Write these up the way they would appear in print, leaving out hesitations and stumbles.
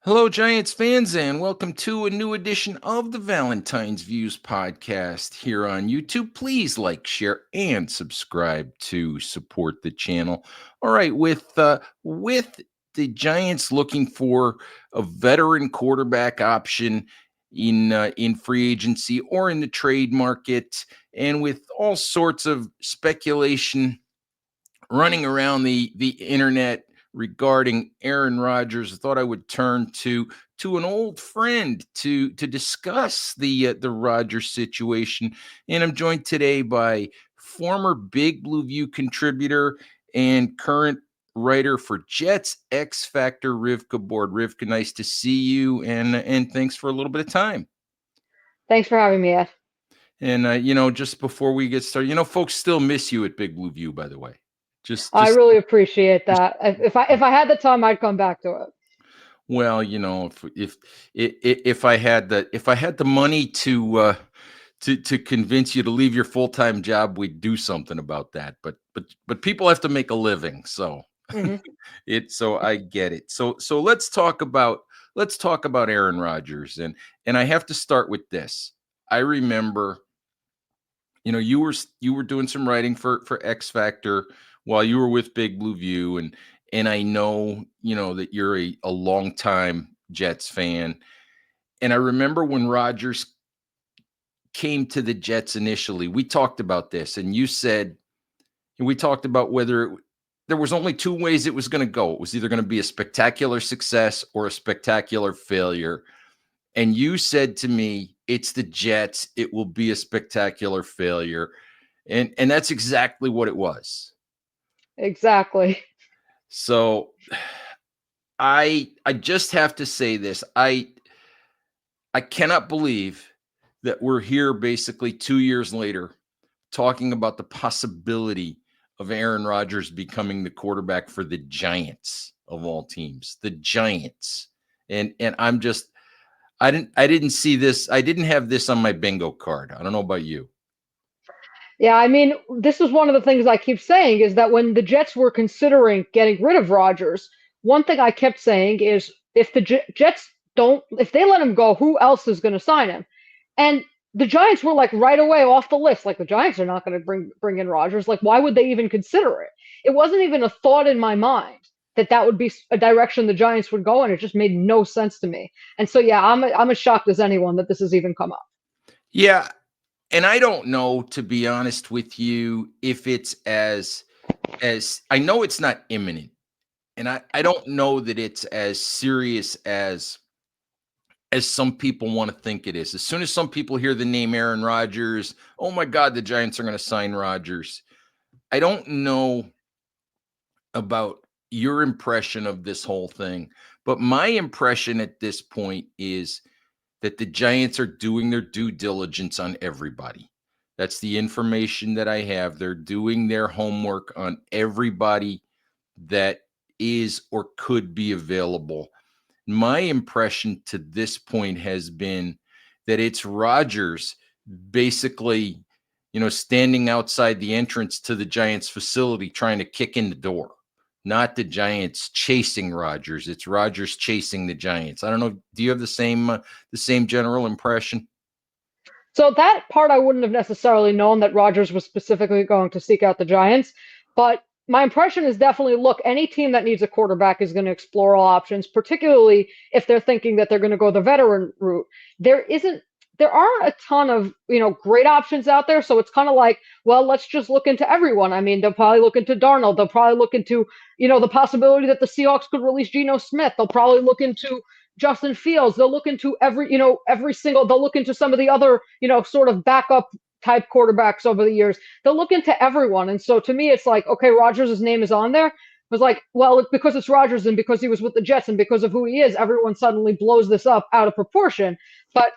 Hello, Giants fans, and welcome to a new edition of the Valentine's Views podcast here on YouTube. Please like, share, and subscribe to support the channel. All right, with the Giants looking for a veteran quarterback option in free agency or in the trade market, and with all sorts of speculation running around the internet regarding Aaron Rodgers, I thought I would turn to an old friend to discuss the Rodgers situation. And I'm joined today by former Big Blue View contributor and current writer for Jets X Factor, Rivka Boord. Rivka, nice to see you, and thanks for a little bit of time. Thanks for having me, Ed. And just before we get started, folks still miss you at Big Blue View, by the way. Just I just really appreciate that. If I had the time, I'd come back to it. Well, if I had the money to convince you to leave your full-time job, we'd do something about that. But people have to make a living, so Hmm. so I get it. So let's talk about Aaron Rodgers, and I have to start with this. I remember, you were doing some writing for X Factor while you were with Big Blue View, and I know that you're a longtime Jets fan. And I remember when Rodgers came to the Jets initially, we talked about this, and you said, and we talked about whether there was only two ways it was going to go. It was either going to be a spectacular success or a spectacular failure. And you said to me, it's the Jets. It will be a spectacular failure. And that's exactly what it was. Exactly. So I just have to say this. I cannot believe that we're here basically 2 years later talking about the possibility of Aaron Rodgers becoming the quarterback for the Giants of all teams. The Giants. And I didn't see this. I didn't have this on my bingo card. I don't know about you. Yeah, I mean, this is one of the things I keep saying is that when the Jets were considering getting rid of Rodgers, one thing I kept saying is if the Jets don't, if they let him go, who else is going to sign him? And the Giants were like right away off the list. Like the Giants are not going to bring in Rodgers. Like why would they even consider it? It wasn't even a thought in my mind that that would be a direction the Giants would go, and it just made no sense to me. And so yeah, I'm as shocked as anyone that this has even come up. Yeah. And I don't know, to be honest with you, if it's as I know it's not imminent. And I don't know that it's as serious as some people want to think it is. As soon as some people hear the name Aaron Rodgers, oh my God, the Giants are going to sign Rodgers. I don't know about your impression of this whole thing, but my impression at this point is that the Giants are doing their due diligence on everybody. That's the information that I have. They're doing their homework on everybody that is or could be available. My impression to this point has been that it's Rodgers basically, standing outside the entrance to the Giants facility trying to kick in the door, not the Giants chasing Rodgers. It's Rodgers chasing the Giants. I don't know. Do you have the same general impression? So that part I wouldn't have necessarily known that Rodgers was specifically going to seek out the Giants, but my impression is definitely look, any team that needs a quarterback is going to explore all options, particularly if they're thinking that they're going to go the veteran route. There isn't there aren't a ton of, great options out there, so it's kind of like, well, let's just look into everyone. I mean, they'll probably look into Darnold, they'll probably look into, the possibility that the Seahawks could release Geno Smith. They'll probably look into Justin Fields. They'll look into every single. They'll look into some of the other, sort of backup type quarterbacks over the years. They'll look into everyone, and so to me, it's like, okay, Rodgers' name is on there. It was like, well, because it's Rodgers and because he was with the Jets and because of who he is, everyone suddenly blows this up out of proportion. But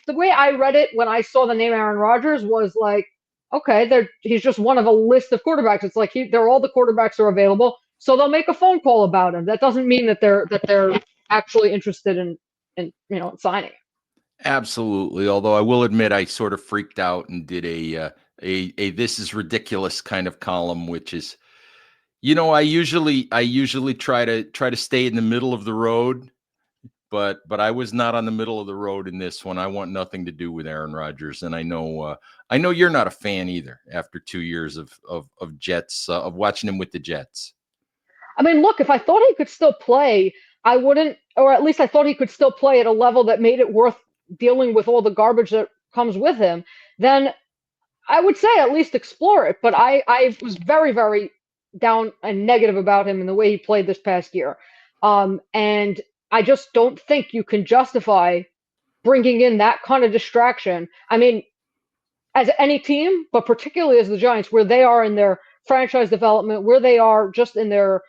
the way I read it when I saw the name Aaron Rodgers was like, okay, he's just one of a list of quarterbacks. It's like they're all the quarterbacks are available, so they'll make a phone call about him. That doesn't mean that they're actually interested in signing. Absolutely. Although I will admit, I sort of freaked out and did a this is ridiculous kind of column, which is, I usually try to stay in the middle of the road. but I was not on the middle of the road in this one. I want nothing to do with Aaron Rodgers, and I know you're not a fan either. After 2 years of Jets of watching him with the Jets. I mean, look, if I thought he could still play, I wouldn't, or at least I thought he could still play at a level that made it worth dealing with all the garbage that comes with him, then I would say at least explore it. But I was very, very down and negative about him and the way he played this past year. And I just don't think you can justify bringing in that kind of distraction. I mean, as any team, but particularly as the Giants, where they are in their franchise development, where they are just in their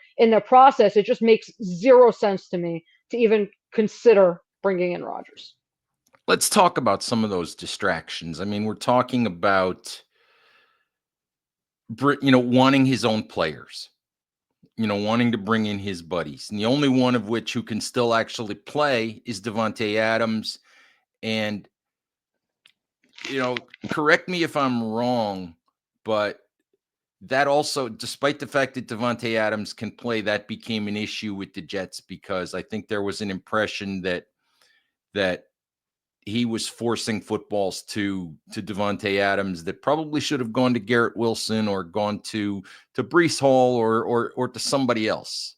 process, it just makes zero sense to me to even consider bringing in Rodgers. Let's talk about some of those distractions. I mean, we're talking about wanting his own players, wanting to bring in his buddies, and the only one of which who can still actually play is Davante Adams. And correct me if I'm wrong, but that also, despite the fact that Davante Adams can play, that became an issue with the Jets because I think there was an impression that he was forcing footballs to Davante Adams that probably should have gone to Garrett Wilson or gone to Breece Hall or to somebody else.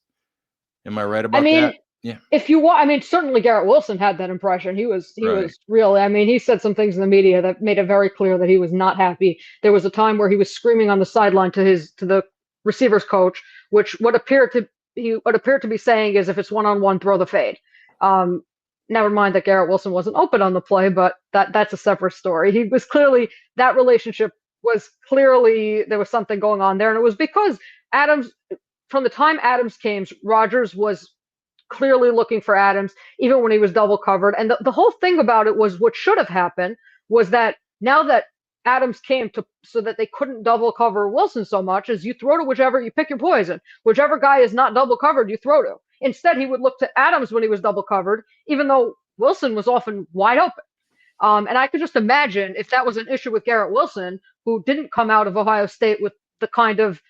Am I right about that? Yeah. If you want, I mean, certainly Garrett Wilson had that impression. He was really, I mean, he said some things in the media that made it very clear that he was not happy. There was a time where he was screaming on the sideline to the receivers coach, which what appeared to be saying is if it's one-on-one, throw the fade. Never mind that Garrett Wilson wasn't open on the play, but that's a separate story. He was clearly, that relationship was clearly, there was something going on there, and it was because Adams, from the time Adams came, Rodgers was clearly looking for Adams, even when he was double covered. And the whole thing about it was what should have happened was that now that Adams came to, so that they couldn't double cover Wilson so much, is you throw to whichever, you pick your poison. Whichever guy is not double covered, you throw to. Instead, he would look to Adams when he was double covered, even though Wilson was often wide open. And I could just imagine if that was an issue with Garrett Wilson, who didn't come out of Ohio State with the kind of,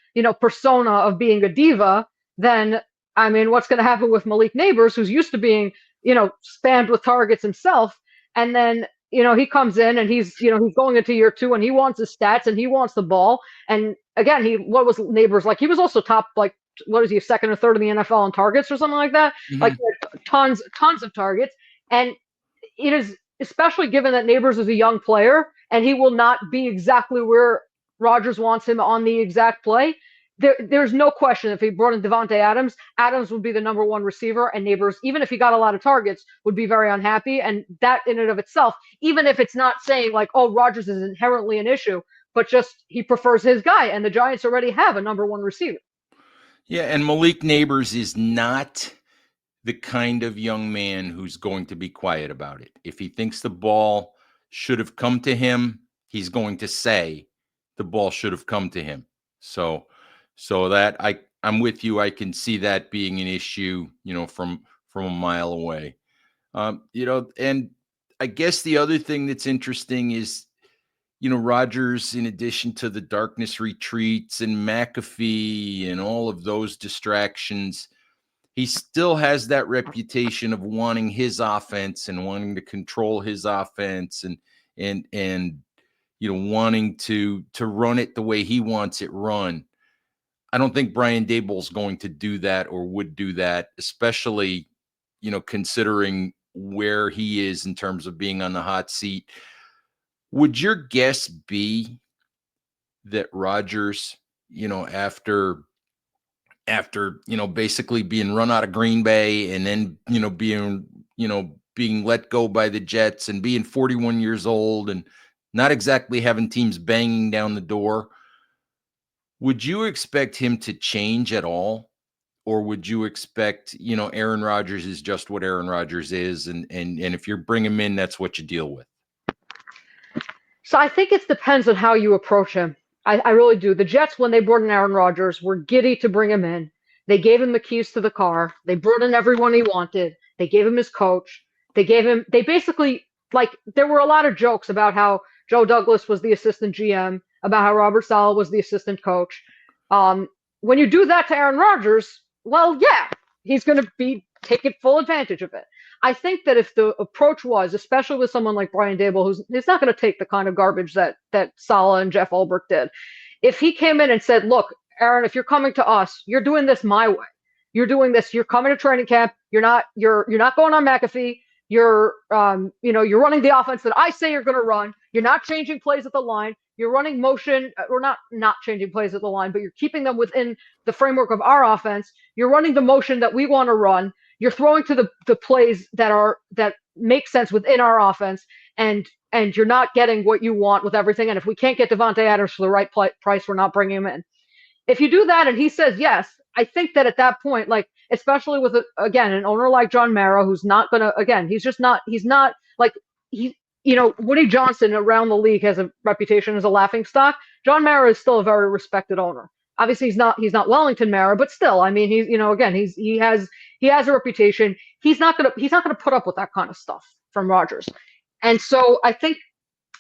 persona of being a diva, then, I mean, what's going to happen with Malik Nabers, who's used to being, spammed with targets himself. And then, he comes in and he's going into year 2 and he wants his stats and he wants the ball. And again, what was Nabers like? He was also top, like, what is he, second or third in the NFL on targets or something like that? Mm-hmm. Like tons of targets. And it is, especially given that Nabers is a young player and he will not be exactly where Rodgers wants him on the exact play. There's no question if he brought in Davante Adams, Adams would be the number 1 receiver, and Nabers, even if he got a lot of targets, would be very unhappy. And that in and of itself, even if it's not saying like, oh, Rodgers is inherently an issue, but just he prefers his guy, and the Giants already have a number 1 receiver. Yeah, and Malik Nabers is not the kind of young man who's going to be quiet about it. If he thinks the ball should have come to him, he's going to say the ball should have come to him. So that I'm with you. I can see that being an issue, from a mile away. And I guess the other thing that's interesting is, Rodgers, in addition to the darkness retreats and McAfee and all of those distractions, he still has that reputation of wanting his offense and wanting to control his offense and wanting to run it the way he wants it run. I don't think Brian Daboll's going to do that or would do that, especially, considering where he is in terms of being on the hot seat. Would your guess be that Rodgers, after basically being run out of Green Bay and then, being let go by the Jets and being 41 years old and not exactly having teams banging down the door, would you expect him to change at all? Or would you expect, Aaron Rodgers is just what Aaron Rodgers is, and if you bring him in, that's what you deal with? So I think it depends on how you approach him. I really do. The Jets, when they brought in Aaron Rodgers, were giddy to bring him in. They gave him the keys to the car. They brought in everyone he wanted. They gave him his coach. They basically, like, there were a lot of jokes about how Joe Douglas was the assistant GM, about how Robert Saleh was the assistant coach. When you do that to Aaron Rodgers, well, yeah, he's going to be take it full advantage of it. I think that if the approach was, especially with someone like Brian Dable, who's not going to take the kind of garbage that Saleh and Jeff Ulbrich did, if he came in and said, "Look, Aaron, if you're coming to us, you're doing this my way. You're doing this. You're coming to training camp. You're not going on McAfee. You're running the offense that I say you're going to run. You're not changing plays at the line. You're running motion, or not changing plays at the line, but you're keeping them within the framework of our offense. You're running the motion that we want to run. You're throwing to the plays that make sense within our offense, and you're not getting what you want with everything. And if we can't get Devontae Adams for the right price, we're not bringing him in." If you do that and he says yes, I think that at that point, like, especially with again an owner like John Mara, who's not gonna, again, he's not like he Woody Johnson around the league has a reputation as a laughing stock. John Mara is still a very respected owner. Obviously, he's not Wellington Mara, but still, I mean, again, he has a reputation. He's not gonna put up with that kind of stuff from Rodgers. And so I think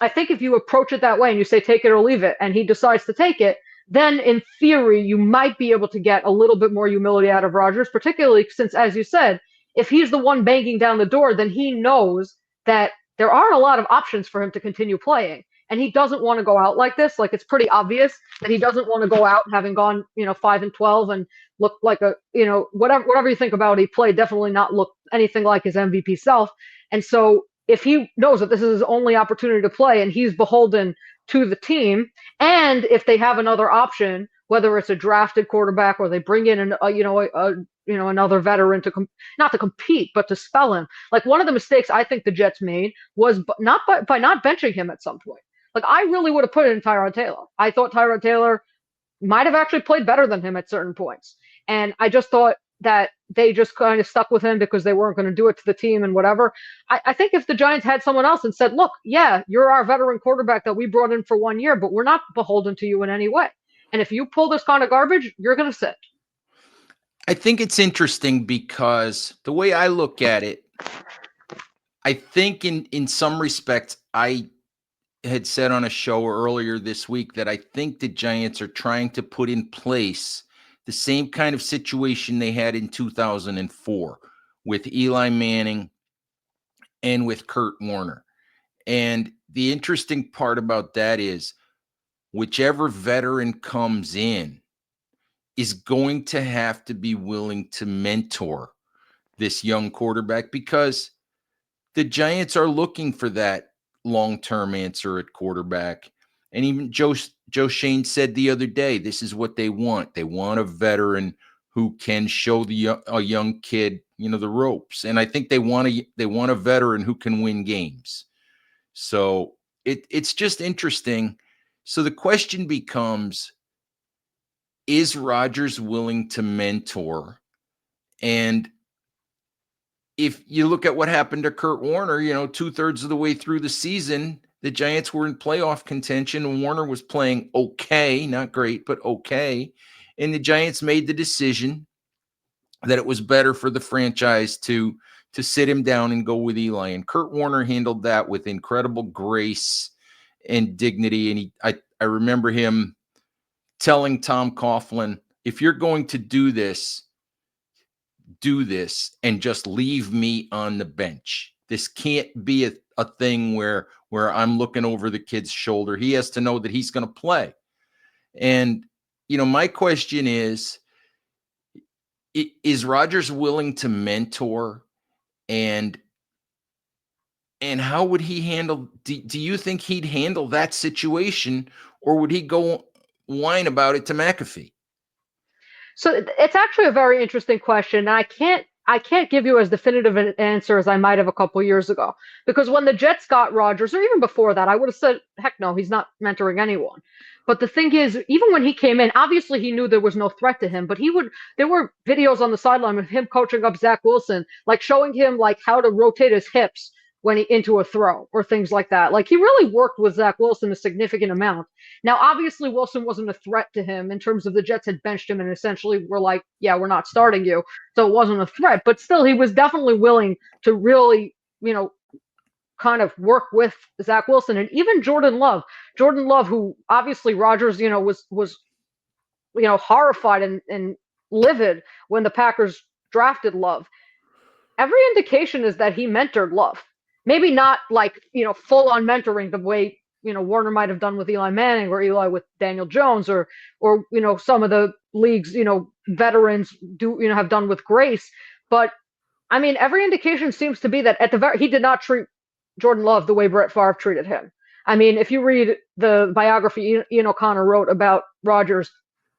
if you approach it that way and you say take it or leave it, and he decides to take it, then in theory you might be able to get a little bit more humility out of Rodgers, particularly since, as you said, if he's the one banging down the door, then he knows that there aren't a lot of options for him to continue playing. And he doesn't want to go out like this. Like, it's pretty obvious that he doesn't want to go out having gone, 5-12 and look like whatever you think about it, he played, definitely not look anything like his MVP self. And so if he knows that this is his only opportunity to play and he's beholden to the team, and if they have another option, whether it's a drafted quarterback or they bring in another veteran to not to compete but to spell him. Like, one of the mistakes I think the Jets made was not by not benching him at some point. Like, I really would have put it in Tyrod Taylor. I thought Tyrod Taylor might have actually played better than him at certain points, and I just thought that they just kind of stuck with him because they weren't going to do it to the team and whatever. I think if the Giants had someone else and said, "Look, yeah, you're our veteran quarterback that we brought in for 1 year, but we're not beholden to you in any way. And if you pull this kind of garbage, you're going to sit." I think it's interesting because the way I look at it, I think in some respects, I had said on a show earlier this week that I think the Giants are trying to put in place the same kind of situation they had in 2004 with Eli Manning and with Kurt Warner. And the interesting part about that is whichever veteran comes in is going to have to be willing to mentor this young quarterback, because the Giants are looking for that long-term answer at quarterback. And even Joe Shane said the other day, this is what they want. They want a veteran who can show a young kid, the ropes. And I think they want a veteran who can win games. So it's just interesting. So the question becomes, is Rodgers willing to mentor? And if you look at what happened to Kurt Warner, 2/3 of the way through the season, the Giants were in playoff contention, and Warner was playing okay, not great, but okay. And the Giants made the decision that it was better for the franchise to sit him down and go with Eli. And Kurt Warner handled that with incredible grace and dignity. And I remember him telling Tom Coughlin, if you're going to do this and just leave me on the bench. This can't be a thing where I'm looking over the kid's shoulder. He has to know that he's going to play. And, my question is Rodgers willing to mentor? And how would he handle, do you think he'd handle that situation, or would he go whine about it to McAfee? So it's actually a very interesting question. And I can't give you as definitive an answer as I might have a couple years ago. Because when the Jets got Rodgers, or even before that, I would have said, heck no, he's not mentoring anyone. But the thing is, even when he came in, obviously he knew there was no threat to him, but there were videos on the sideline of him coaching up Zach Wilson, like showing him like how to rotate his hips when he into a throw or things like that. Like, he really worked with Zach Wilson a significant amount. Now, obviously, Wilson wasn't a threat to him in terms of the Jets had benched him and essentially were like, yeah, we're not starting you. So it wasn't a threat. But still, he was definitely willing to really, kind of work with Zach Wilson. And even Jordan Love, who obviously Rodgers, was horrified and livid when the Packers drafted Love. every indication is that he mentored Love. Maybe not like, full on mentoring the way, Warner might have done with Eli Manning or Eli with Daniel Jones or some of the league's, veterans have done with Grace. But I mean, every indication seems to be that he did not treat Jordan Love the way Brett Favre treated him. I mean, if you read the biography Ian O'Connor wrote about Rodgers,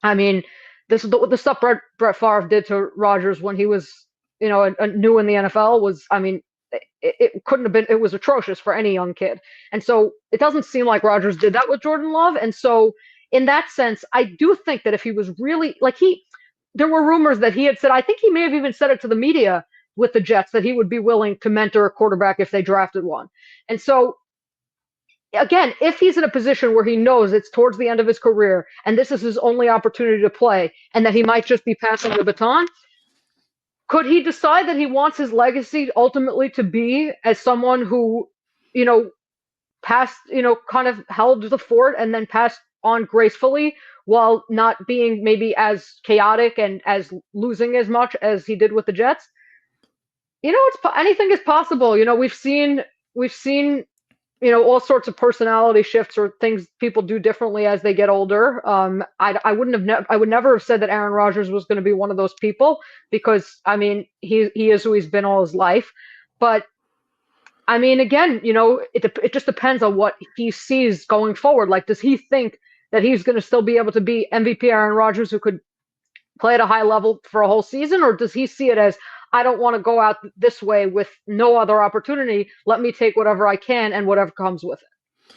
I mean, the stuff Brett Favre did to Rodgers when he was, new in the NFL was, I mean, it couldn't have been, it was atrocious for any young kid. And so it doesn't seem like Rodgers did that with Jordan Love. And so in that sense, I do think that if he was really there were rumors that he had said, I think he may have even said it to the media with the Jets, that he would be willing to mentor a quarterback if they drafted one. And so again, if he's in a position where he knows it's towards the end of his career and this is his only opportunity to play and that he might just be passing the baton, could he decide that he wants his legacy ultimately to be as someone who, passed, kind of held the fort and then passed on gracefully while not being maybe as chaotic and as losing as much as he did with the Jets? Anything is possible. We've seen, all sorts of personality shifts or things people do differently as they get older. I would never have said that Aaron Rodgers was going to be one of those people because, I mean, he is who he's been all his life. But I mean, again, it just depends on what he sees going forward. Like, does he think that he's going to still be able to be MVP Aaron Rodgers who could play at a high level for a whole season? Or does he see it as, I don't want to go out this way with no other opportunity. Let me take whatever I can and whatever comes with it.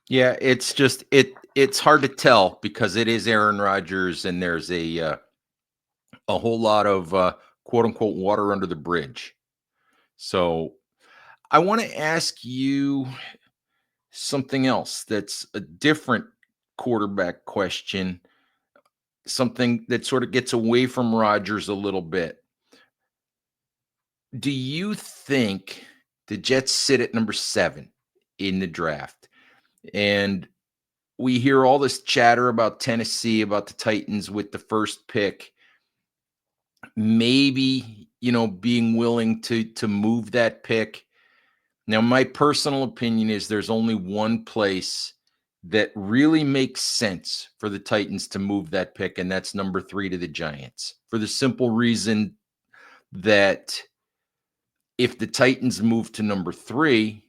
Yeah, it's just it's hard to tell because it is Aaron Rodgers and there's a whole lot of quote unquote water under the bridge. So I want to ask you something else that's a different quarterback question, something that sort of gets away from Rodgers a little bit. Do you think the Jets sit at number 7 in the draft? And we hear all this chatter about Tennessee, about the Titans with the first pick, maybe, being willing to move that pick. Now, my personal opinion is there's only one place that really makes sense for the Titans to move that pick, and that's number 3 to the Giants, for the simple reason that if the Titans move to number 3,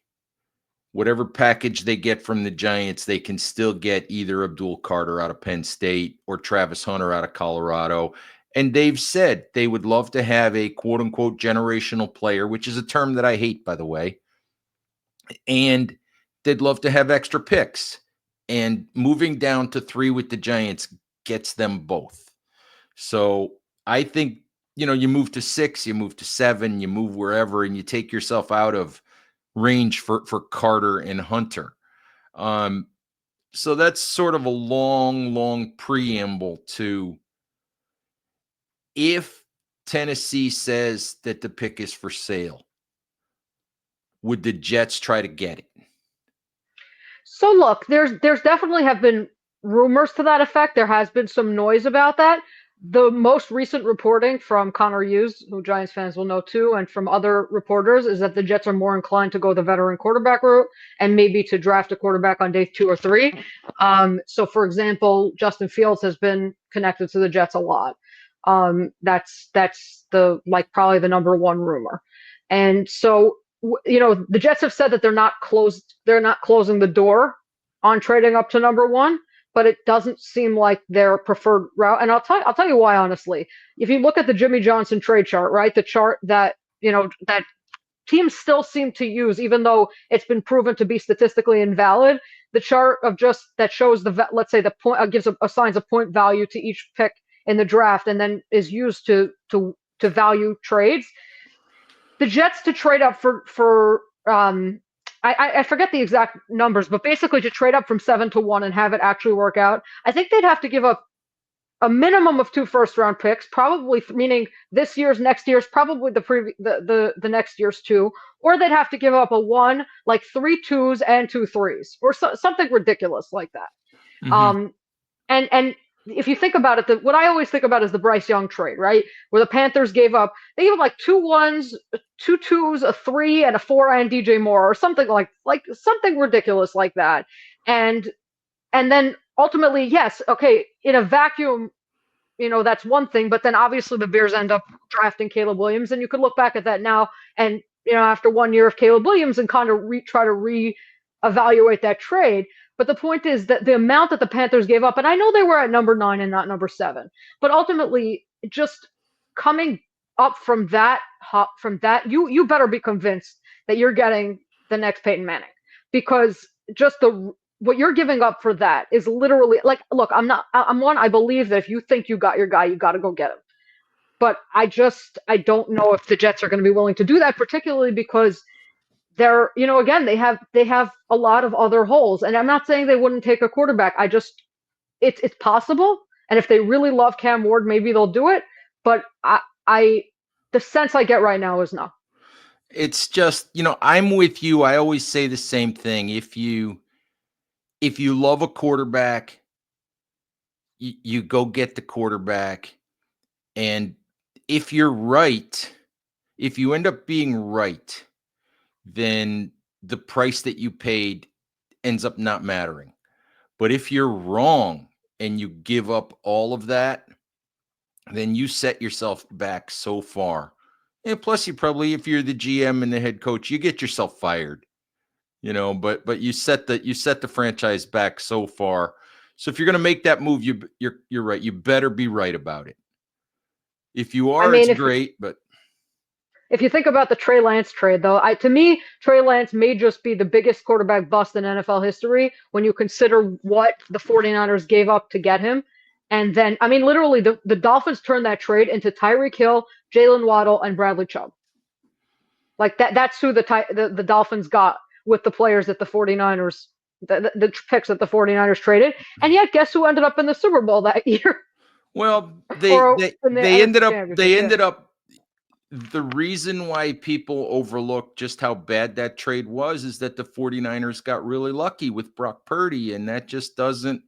whatever package they get from the Giants, they can still get either Abdul Carter out of Penn State or Travis Hunter out of Colorado. And they've said they would love to have a quote-unquote generational player, which is a term that I hate, by the way. And they'd love to have extra picks. And moving down to 3 with the Giants gets them both. So I think, you move to 6, you move to 7, you move wherever, and you take yourself out of range for Carter and Hunter. So that's sort of a long preamble to, if Tennessee says that the pick is for sale, would the Jets try to get it? So look, there's definitely have been rumors to that effect. There has been some noise about that. The most recent reporting from Connor Hughes, who Giants fans will know too, and from other reporters, is that the Jets are more inclined to go the veteran quarterback route and maybe to draft a quarterback on day 2 or 3. So, for example, Justin Fields has been connected to the Jets a lot. That's probably the number one rumor. And so, the Jets have said that they're not closing the door on trading up to number 1. But it doesn't seem like their preferred route. And I'll tell you why, honestly. If you look at the Jimmy Johnson trade chart, right, the chart that that teams still seem to use, even though it's been proven to be statistically invalid, the chart of just that shows let's say the point assigns a point value to each pick in the draft, and then is used to value trades. The Jets to trade up for I forget the exact numbers, but basically to trade up from 7 to 1 and have it actually work out, I think they'd have to give up a minimum of 2 first-round picks, probably meaning this year's, next year's, probably the next year's 2, or they'd have to give up a 1, like 3 2s and 2 3s, or something ridiculous like that. Mm-hmm. And if you think about it, what I always think about is the Bryce Young trade, right? Where the Panthers gave up 2 1s, two twos, a three, and a four and DJ Moore, or something like something ridiculous like that. And then ultimately, yes, okay, in a vacuum, that's one thing, but then obviously the Bears end up drafting Caleb Williams, and you could look back at that now, and after 1 year of Caleb Williams, and kind of try to re-evaluate that trade. But the point is that the amount that the Panthers gave up, and I know they were at number 9 and not number 7, but ultimately, just coming up from that, you better be convinced that you're getting the next Peyton Manning, because just what you're giving up for that is literally like, look, I believe that if you think you got your guy, you got to go get him. But I don't know if the Jets are going to be willing to do that, particularly because they're, again, they have a lot of other holes. And I'm not saying they wouldn't take a quarterback. It's possible. And if they really love Cam Ward, maybe they'll do it. But the sense I get right now is no. It's just, I'm with you. I always say the same thing. If you love a quarterback, you go get the quarterback. And if you're right, if you end up being right, then the price that you paid ends up not mattering. But if you're wrong and you give up all of that, then you set yourself back so far. And plus, you probably, if you're the GM and the head coach, you get yourself fired. But you set the franchise back so far. So if you're going to make that move, you're right. You better be right about it. If you are, it's great. But if you think about the Trey Lance trade, though, to me, Trey Lance may just be the biggest quarterback bust in NFL history when you consider what the 49ers gave up to get him. And then, literally, the Dolphins turned that trade into Tyreek Hill, Jalen Waddle, and Bradley Chubb. Like that's who the Dolphins got with the players that the 49ers, the picks that the 49ers traded. And yet, guess who ended up in the Super Bowl that year? Well, they ended up. The reason why people overlook just how bad that trade was is that the 49ers got really lucky with Brock Purdy, and that just doesn't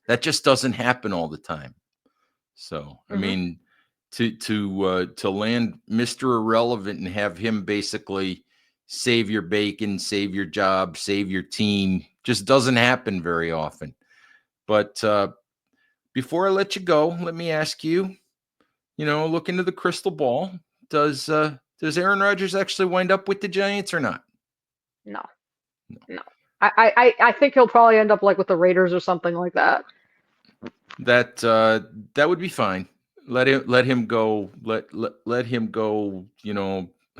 happen all the time. So, I mean, to land Mr. Irrelevant and have him basically save your bacon, save your job, save your team just doesn't happen very often. But before I let you go, let me ask you, look into the crystal ball. Does Aaron Rodgers actually wind up with the Giants or not? No. I think he'll probably end up like with the Raiders or something like that. That would be fine. Let him go. Let him go.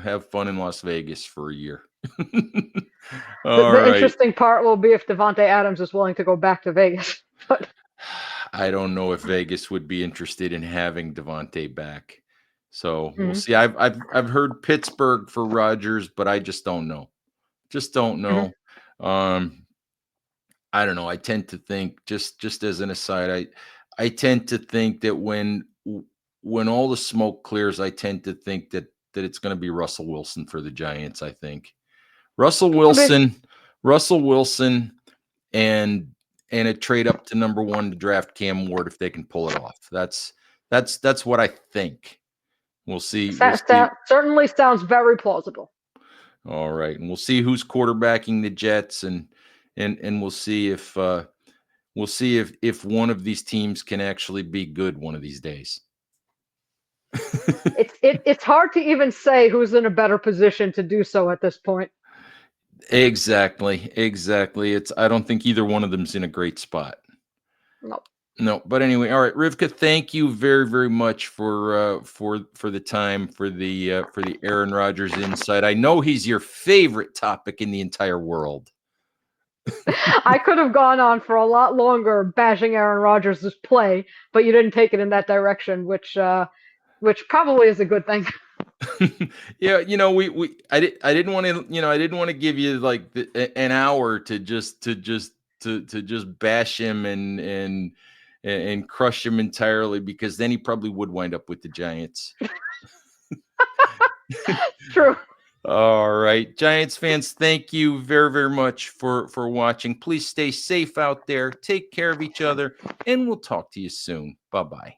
Have fun in Las Vegas for a year. The interesting part will be if Davante Adams is willing to go back to Vegas. But I don't know if Vegas would be interested in having Davante back. So we'll see. I've heard Pittsburgh for Rodgers, but I just don't know. I don't know. I tend to think, just as an aside, I tend to think that when all the smoke clears, I tend to think that it's going to be Russell Wilson for the Giants. I think Russell Wilson, and a trade up to number 1 to draft Cam Ward if they can pull it off. That's what I think. We'll see. That certainly sounds very plausible. All right, and we'll see who's quarterbacking the Jets, and we'll see if one of these teams can actually be good one of these days. It's hard to even say who's in a better position to do so at this point. Exactly. I don't think either one of them's in a great spot. No, but anyway, all right, Rivka, thank you very, very much for the time, for the Aaron Rodgers insight. I know he's your favorite topic in the entire world. I could have gone on for a lot longer bashing Aaron Rodgers' play, but you didn't take it in that direction, which probably is a good thing. Yeah, I didn't want to give you like an hour to just bash him and crush him entirely, because then he probably would wind up with the Giants. True. All right, Giants fans, thank you very, very much for watching. Please stay safe out there. Take care of each other, and we'll talk to you soon. Bye-bye.